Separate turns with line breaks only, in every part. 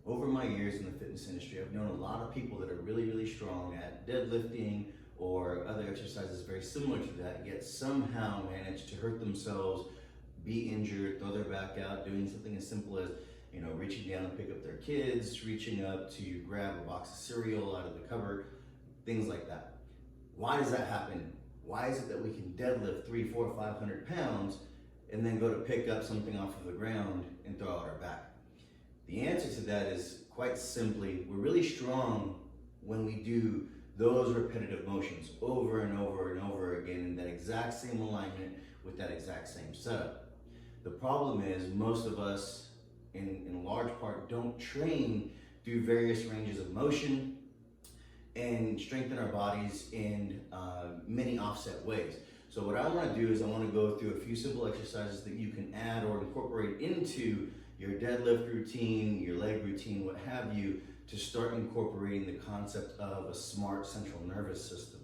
over my years in the fitness industry, I've known a lot of people that are really, really strong at deadlifting or other exercises very similar to that, yet somehow manage to hurt themselves, be injured, throw their back out, doing something as simple as, you know, reaching down to pick up their kids, reaching up to grab a box of cereal out of the cupboard, things like that. Why does that happen? Why is it that we can deadlift 300, 400, 500 pounds and then go to pick up something off of the ground and throw out our back? The answer to that is quite simply, we're really strong when we do those repetitive motions over and over and over again in that exact same alignment with that exact same setup. The problem is most of us, in large part, don't train through various ranges of motion and strengthen our bodies in many offset ways. So what I want to do is I want to go through a few simple exercises that you can add or incorporate into your deadlift routine, your leg routine, what have you, to start incorporating the concept of a smart central nervous system.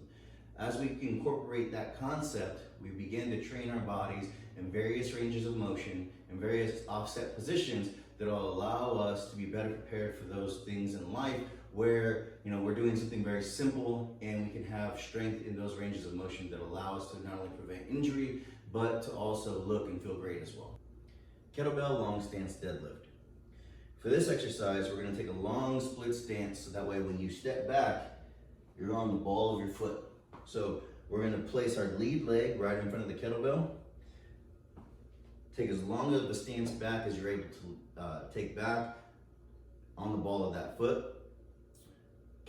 As we incorporate that concept, we begin to train our bodies in various ranges of motion and various offset positions that will allow us to be better prepared for those things in life where, you know, we're doing something very simple and we can have strength in those ranges of motion that allow us to not only prevent injury, but to also look and feel great as well. Kettlebell long stance deadlift. For this exercise, we're going to take a long split stance so that way when you step back, you're on the ball of your foot. So we're going to place our lead leg right in front of the kettlebell. Take as long of a stance back as you're able to take back on the ball of that foot.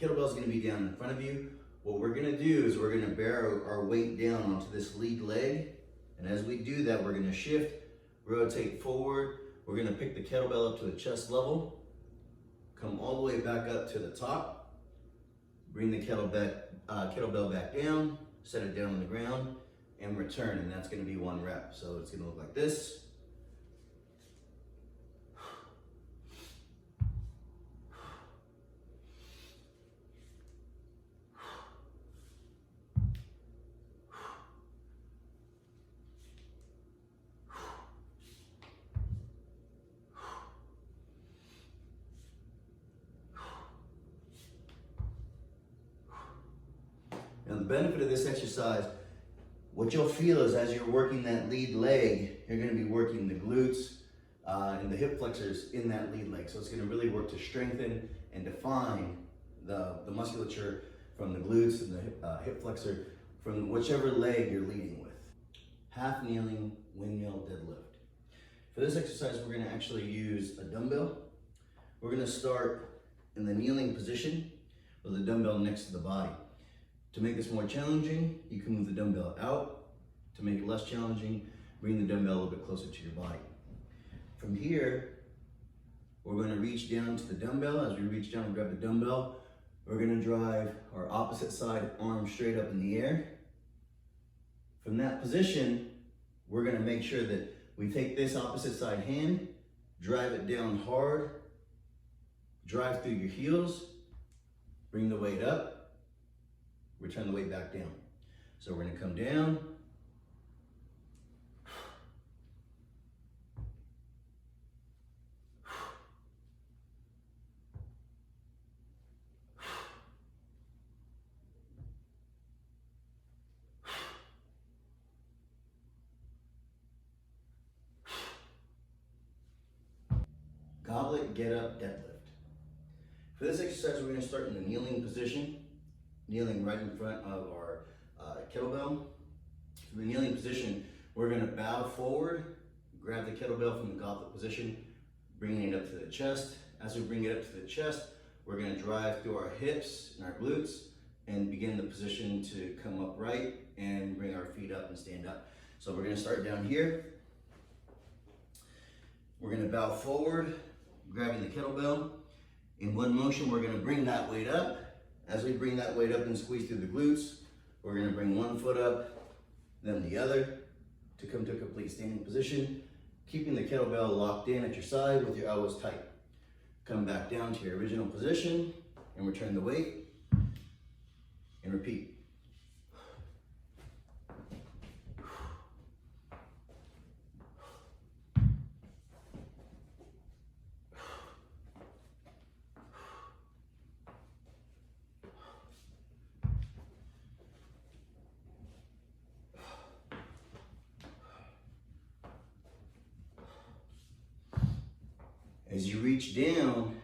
Kettlebell is going to be down in front of you. What we're going to do is we're going to bear our weight down onto this lead leg. And as we do that, we're going to shift, rotate forward. We're going to pick the kettlebell up to the chest level, come all the way back up to the top, bring the kettlebell back down, set it down on the ground, and return, and that's going to be one rep. So it's going to look like this. Now the benefit of this exercise, what you'll feel is as you're working that lead leg, you're going to be working the glutes and the hip flexors in that lead leg. So it's going to really work to strengthen and define the musculature from the glutes and the hip flexor from whichever leg you're leading with. Half kneeling windmill deadlift. For this exercise, we're going to actually use a dumbbell. We're going to start in the kneeling position with the dumbbell next to the body. To make this more challenging, you can move the dumbbell out. To make it less challenging, bring the dumbbell a little bit closer to your body. From here, we're going to reach down to the dumbbell. As we reach down and grab the dumbbell, we're going to drive our opposite side arm straight up in the air. From that position, we're going to make sure that we take this opposite side hand, drive it down hard, drive through your heels, bring the weight up, return the weight back down. So we're going to come down, goblet get up deadlift. For this exercise, we're going to start in the kneeling position, kneeling right in front of our kettlebell. For the kneeling position, we're going to bow forward, grab the kettlebell from the goblet position, bringing it up to the chest. As we bring it up to the chest, we're going to drive through our hips and our glutes and begin the position to come upright and bring our feet up and stand up. So we're going to start down here. We're going to bow forward, grabbing the kettlebell. In one motion, we're going to bring that weight up. As we bring that weight up and squeeze through the glutes, we're going to bring one foot up, then the other, to come to a complete standing position, keeping the kettlebell locked in at your side with your elbows tight. Come back down to your original position and return the weight, and repeat. As you reach down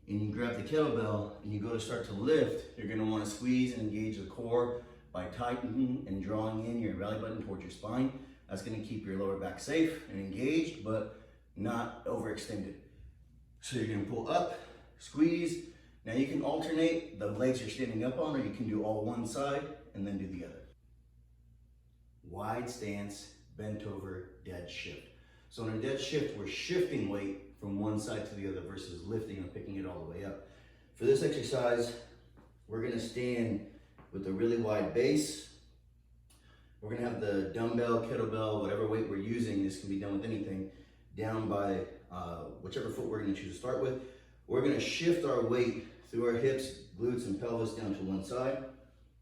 and you grab the kettlebell and you go to start to lift, you're gonna wanna squeeze and engage the core by tightening and drawing in your belly button towards your spine. That's gonna keep your lower back safe and engaged, but not overextended. So you're gonna pull up, squeeze. Now you can alternate the legs you're standing up on, or you can do all one side and then do the other. Wide stance, bent over, dead shift. So in a dead shift, we're shifting weight from one side to the other versus lifting and picking it all the way up. For this exercise, we're gonna stand with a really wide base. We're gonna have the dumbbell, kettlebell, whatever weight we're using, this can be done with anything, down by whichever foot we're gonna choose to start with. We're gonna shift our weight through our hips, glutes, and pelvis down to one side.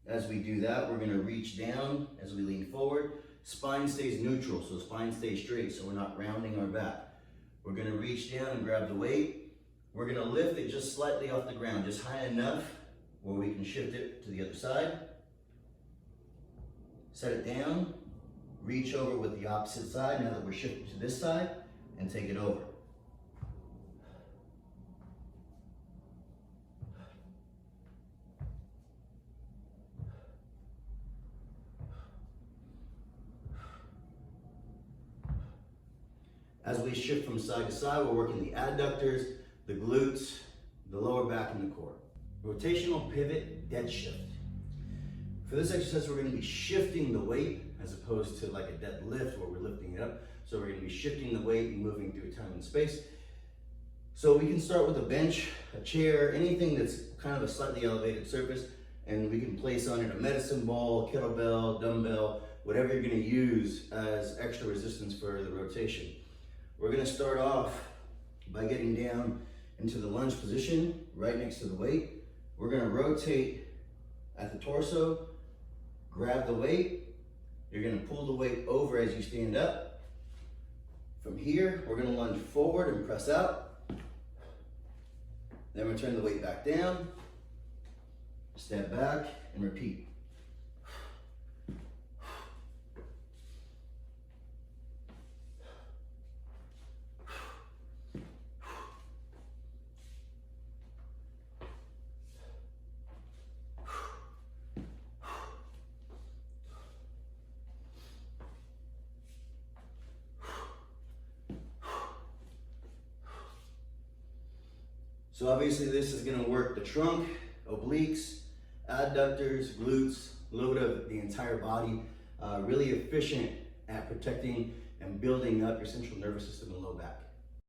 As we do that, we're gonna reach down as we lean forward. Spine stays neutral, so spine stays straight, so we're not rounding our back. We're gonna reach down and grab the weight. We're gonna lift it just slightly off the ground, just high enough where we can shift it to the other side. Set it down, reach over with the opposite side now that we're shifting to this side, and take it over. As we shift from side to side, we're working the adductors, the glutes, the lower back, and the core. Rotational pivot dead shift. For this exercise, we're gonna be shifting the weight as opposed to like a deadlift where we're lifting it up. So we're gonna be shifting the weight and moving through time and space. So we can start with a bench, a chair, anything that's kind of a slightly elevated surface, and we can place on it a medicine ball, kettlebell, dumbbell, whatever you're gonna use as extra resistance for the rotation. We're gonna start off by getting down into the lunge position, right next to the weight. We're gonna rotate at the torso, grab the weight. You're gonna pull the weight over as you stand up. From here, we're gonna lunge forward and press out. Then return the weight back down, step back, and repeat. So obviously this is gonna work the trunk, obliques, adductors, glutes, a little bit of the entire body. Really efficient at protecting and building up your central nervous system and low back.